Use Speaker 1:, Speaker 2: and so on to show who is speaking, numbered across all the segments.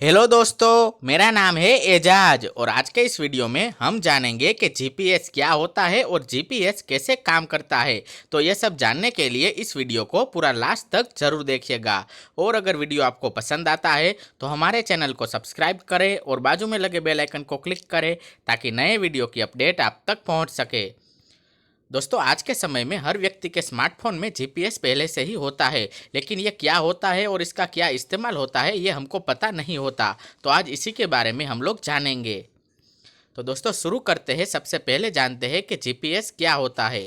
Speaker 1: Hello दोस्तों, मेरा नाम है एजाज और आज के इस वीडियो में हम जानेंगे कि जीपीएस क्या होता है और जीपीएस कैसे काम करता है। तो ये सब जानने के लिए इस वीडियो को पूरा लास्ट तक जरूर देखिएगा। और अगर वीडियो आपको पसंद आता है तो हमारे चैनल को सब्सक्राइब करें और बाजू में लगे बेल आइकन को क्लिक करें ताकि नए वीडियो की अपडेट आप तक पहुँच सके। दोस्तों, आज के समय में हर व्यक्ति के स्मार्टफोन में जीपीएस पहले से ही होता है, लेकिन ये क्या होता है और इसका क्या इस्तेमाल होता है ये हमको पता नहीं होता। तो आज इसी के बारे में हम लोग जानेंगे। तो दोस्तों, शुरू करते हैं। सबसे पहले जानते हैं कि जीपीएस क्या होता है।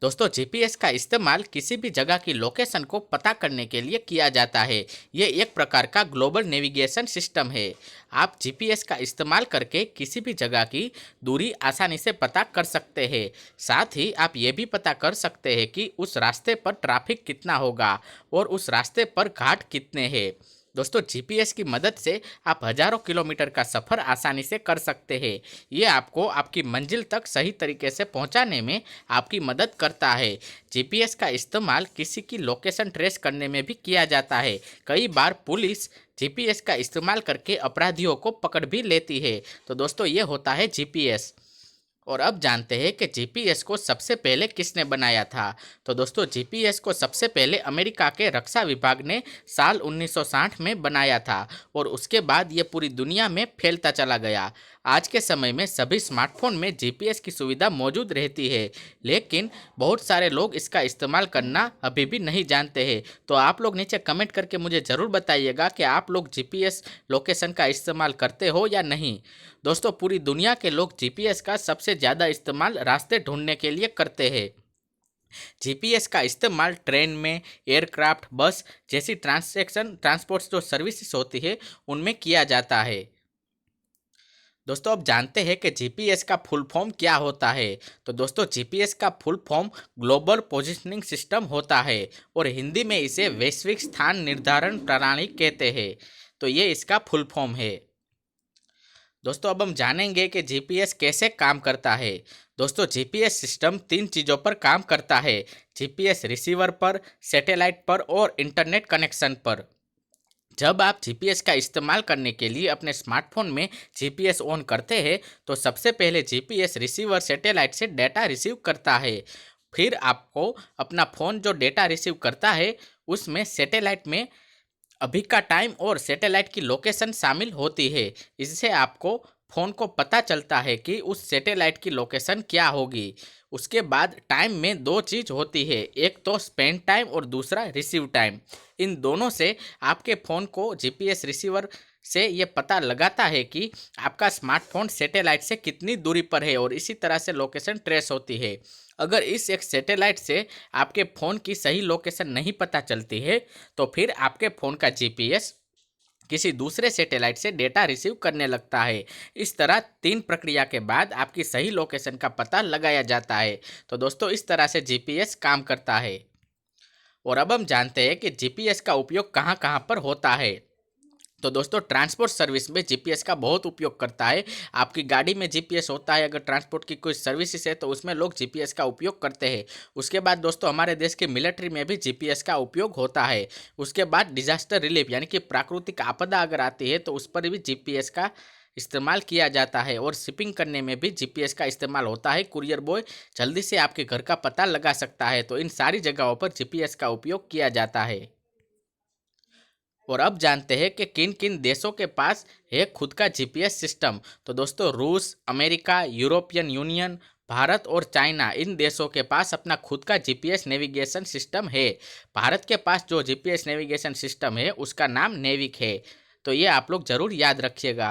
Speaker 1: दोस्तों, जीपीएस का इस्तेमाल किसी भी जगह की लोकेशन को पता करने के लिए किया जाता है। ये एक प्रकार का ग्लोबल नेविगेशन सिस्टम है। आप जीपीएस का इस्तेमाल करके किसी भी जगह की दूरी आसानी से पता कर सकते हैं। साथ ही आप ये भी पता कर सकते हैं कि उस रास्ते पर ट्रैफिक कितना होगा और उस रास्ते पर घाट कितने हैं। दोस्तों, जीपीएस की मदद से आप हजारों किलोमीटर का सफ़र आसानी से कर सकते हैं। ये आपको आपकी मंजिल तक सही तरीके से पहुंचाने में आपकी मदद करता है। जीपीएस का इस्तेमाल किसी की लोकेशन ट्रेस करने में भी किया जाता है। कई बार पुलिस जीपीएस का इस्तेमाल करके अपराधियों को पकड़ भी लेती है। तो दोस्तों, ये होता है जीपीएस। और अब जानते हैं कि जीपीएस को सबसे पहले किसने बनाया था। तो दोस्तों, जीपीएस को सबसे पहले अमेरिका के रक्षा विभाग ने साल 1960 में बनाया था और उसके बाद ये पूरी दुनिया में फैलता चला गया। आज के समय में सभी स्मार्टफोन में जीपीएस की सुविधा मौजूद रहती है, लेकिन बहुत सारे लोग इसका इस्तेमाल करना अभी भी नहीं जानते हैं। तो आप लोग नीचे कमेंट करके मुझे ज़रूर बताइएगा कि आप लोग जीपीएस लोकेशन का इस्तेमाल करते हो या नहीं। दोस्तों, पूरी दुनिया के लोग जीपीएस का सबसे ज़्यादा इस्तेमाल रास्ते ढूंढने के लिए करते हैं। जीपीएस का इस्तेमाल ट्रेन में, एयरक्राफ्ट, बस जैसी ट्रांसपोर्ट जो सर्विसेज होती है उनमें किया जाता है। दोस्तों, अब जानते हैं कि जीपीएस का फुल फॉर्म क्या होता है। तो दोस्तों, जीपीएस का full form global positioning system होता है और हिंदी में इसे वैश्विक स्थान निर्धारण प्रणाली कहते हैं। तो ये इसका फुल फॉर्म है। दोस्तों, अब हम जानेंगे कि जीपीएस कैसे काम करता है। दोस्तों, जीपीएस सिस्टम तीन चीज़ों पर काम करता है। जीपीएस रिसीवर पर, सैटेलाइट पर और इंटरनेट कनेक्शन पर। जब आप जीपीएस का इस्तेमाल करने के लिए अपने स्मार्टफोन में जीपीएस ऑन करते हैं तो सबसे पहले जीपीएस रिसीवर सैटेलाइट से डेटा रिसीव करता है। फिर आपको अपना फ़ोन जो डेटा रिसीव करता है उसमें सैटेलाइट में अभी का टाइम और सैटेलाइट की लोकेशन शामिल होती है। इससे आपको फ़ोन को पता चलता है कि उस सैटेलाइट की लोकेशन क्या होगी। उसके बाद टाइम में दो चीज़ होती है, एक तो स्पेंड टाइम और दूसरा रिसीव टाइम। इन दोनों से आपके फ़ोन को जीपीएस रिसीवर से ये पता लगाता है कि आपका स्मार्टफोन सैटेलाइट से कितनी दूरी पर है और इसी तरह से लोकेशन ट्रेस होती है। अगर इस एक सैटेलाइट से आपके फ़ोन की सही लोकेशन नहीं पता चलती है तो फिर आपके फ़ोन का जीपीएस किसी दूसरे सैटेलाइट से डेटा रिसीव करने लगता है। इस तरह तीन प्रक्रिया के बाद आपकी सही लोकेशन का पता लगाया जाता है। तो दोस्तों, इस तरह से जीपीएस काम करता है। और अब हम जानते हैं कि जीपीएस का उपयोग कहाँ कहाँ पर होता है। तो दोस्तों, ट्रांसपोर्ट सर्विस में जीपीएस का बहुत उपयोग करता है। आपकी गाड़ी में जीपीएस होता है, अगर ट्रांसपोर्ट की कोई सर्विसेज है तो उसमें लोग जीपीएस का उपयोग करते हैं। उसके बाद दोस्तों, हमारे देश के मिलिट्री में भी जीपीएस का उपयोग होता है। उसके बाद डिजास्टर रिलीफ यानी कि प्राकृतिक आपदा अगर आती है तो उस पर भी जीपीएस का इस्तेमाल किया जाता है। और शिपिंग करने में भी जीपीएस का इस्तेमाल होता है। कुरियर बॉय जल्दी से आपके घर का पता लगा सकता है। तो इन सारी जगहों पर जीपीएस का उपयोग किया जाता है। और अब जानते हैं कि किन किन देशों के पास है खुद का जीपीएस सिस्टम। तो दोस्तों, रूस, अमेरिका, यूरोपियन यूनियन, भारत और चाइना, इन देशों के पास अपना खुद का जीपीएस नेविगेशन सिस्टम है। भारत के पास जो जीपीएस नेविगेशन सिस्टम है उसका नाम नेविक है। तो ये आप लोग ज़रूर याद रखिएगा।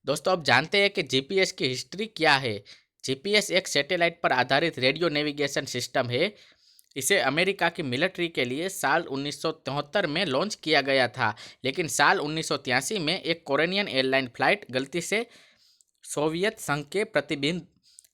Speaker 1: दोस्तों, अब जानते हैं कि जीपीएस की हिस्ट्री क्या है। जीपीएस एक सैटेलाइट पर आधारित रेडियो नेविगेशन सिस्टम है। इसे अमेरिका की मिलिट्री के लिए साल 1973 में लॉन्च किया गया था, लेकिन साल 1983 में एक कोरियन एयरलाइन फ्लाइट गलती से सोवियत संघ के प्रतिबंधित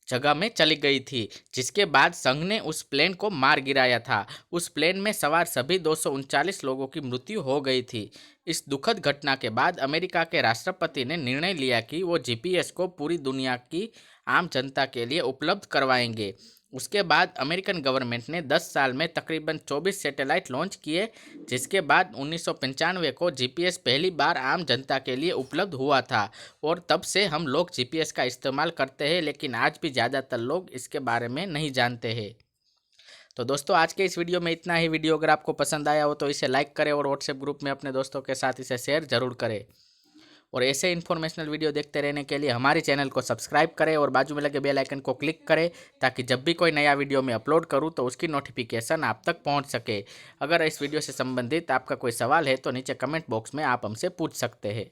Speaker 1: जगह में चली गई थी, जिसके बाद संघ ने उस प्लेन को मार गिराया था। उस प्लेन में सवार सभी 239 लोगों की मृत्यु हो गई थी। इस दुखद घटना के बाद अमेरिका के राष्ट्रपति ने निर्णय लिया कि वो जीपीएस को पूरी दुनिया की आम जनता के लिए उपलब्ध करवाएंगे। उसके बाद अमेरिकन गवर्नमेंट ने 10 साल में तकरीबन 24 सैटेलाइट लॉन्च किए, जिसके बाद 1995 को जीपीएस पहली बार आम जनता के लिए उपलब्ध हुआ था और तब से हम लोग जीपीएस का इस्तेमाल करते हैं, लेकिन आज भी ज़्यादातर लोग इसके बारे में नहीं जानते हैं। तो दोस्तों आज के इस वीडियो में इतना ही। वीडियो अगर आपको पसंद आया हो तो इसे लाइक करें और व्हाट्सएप ग्रुप में अपने दोस्तों के साथ इसे शेयर जरूर करें। और ऐसे इन्फॉर्मेशनल वीडियो देखते रहने के लिए हमारे चैनल को सब्सक्राइब करें और बाजू में लगे बेल आइकन को क्लिक करें, ताकि जब भी कोई नया वीडियो मैं अपलोड करूं तो उसकी नोटिफिकेशन आप तक पहुंच सके। अगर इस वीडियो से संबंधित आपका कोई सवाल है तो नीचे कमेंट बॉक्स में आप हमसे पूछ सकते हैं।